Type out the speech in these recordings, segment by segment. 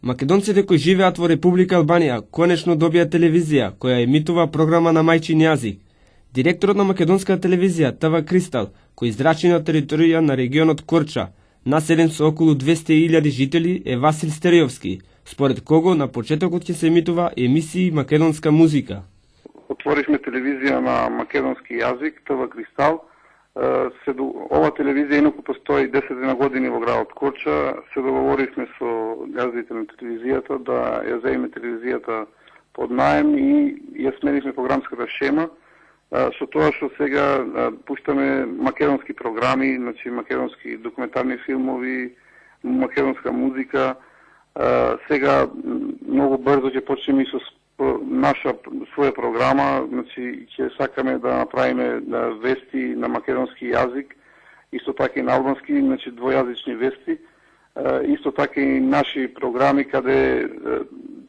Македонците кои живеат во Република Албанија конечно добија телевизија која емитува програма на мајчин јазик. Директорот на македонската телевизија ТВ Кристал, кој израчи на територија на регионот Корча, населен со околу 200.000 жители, е Васил Стериовски, според кого на почетокот ќе се емитува емисии македонска музика. Отворивме телевизија на македонски јазик, ТВ Кристал. Ова телевизија инаку постои 10 години во градот Корча. Се договоривме со газдите на телевизијата да ја земеме телевизијата под наем и ја сменивме програмската шема. Со тоа што сега пуштаме македонски програми, значи македонски документарни филмови, македонска музика. Сега многу брзо ќе почнеме и со наша своја програма, значи ќе сакаме да направиме вести на македонски јазик, исто така и на албански, значи двојазични вести, исто така и наши програми каде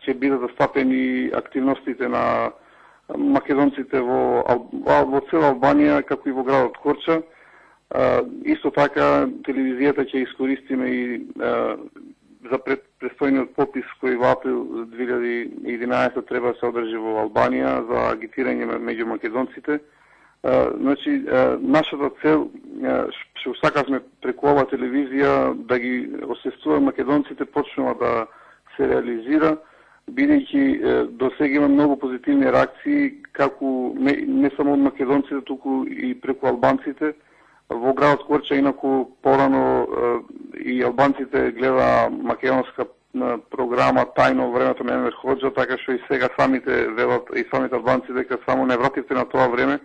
ќе бидат застапени активностите на македонците во цела Албанија, како и во градот Корча. Исто така телевизијата ќе искористиме и за предстојниот попис кој во април 2011 треба да се одржи во Албанија за агитирање меѓу македонците. Значи, нашата цел, што сакавме преку ова телевизија да ги освестуваме македонците, почнува да се реализира, бидејќи до сега има многу позитивни реакции, како не само од македонците, туку и преку албанците. Во градот Корча, инаку порано и албанците гледа македонска програма тајно во времето на Енвер Хоџа, така што и сега самите велат и самите албанци дека само не вратите на тоа време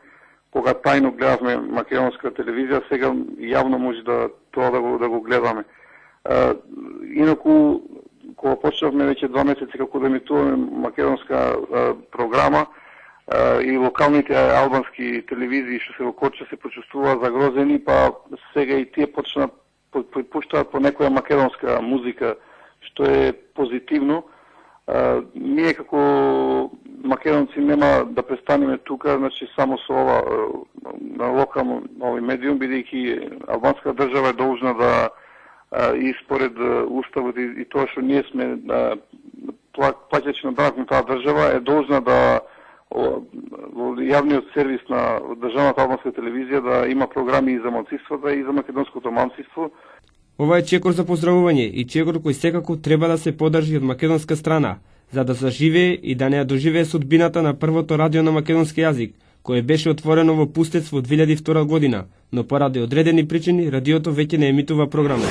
кога тајно гледавме македонска телевизија, сега јавно може да тоа да го гледаме. Инаку кога почнавме веќе 2 месеци како да емитуваме македонска програма, и локалните албански телевизии што се во Корча се почувствува загрозени, па сега и тие почнаа пуштаат по некоја македонска музика, што е позитивно. Ние како македонци нема да престанеме тука, значи само со ова на локално овој медиум, бидејќи албанска држава е должна да и според уставот и тоа што ние сме плаќачи на данок на таа држава, е должна да во јавниот сервис на државната албанска телевизија да има програми и за малцинствата и за македонското малцинство. Ова е чекор за поздравување и чекор кој секако треба да се подржи од македонска страна, за да заживее и да не ја доживее судбината на првото радио на македонски јазик, кое беше отворено во Пустец во 2002 година, но поради одредени причини радиото веќе не емитува програма.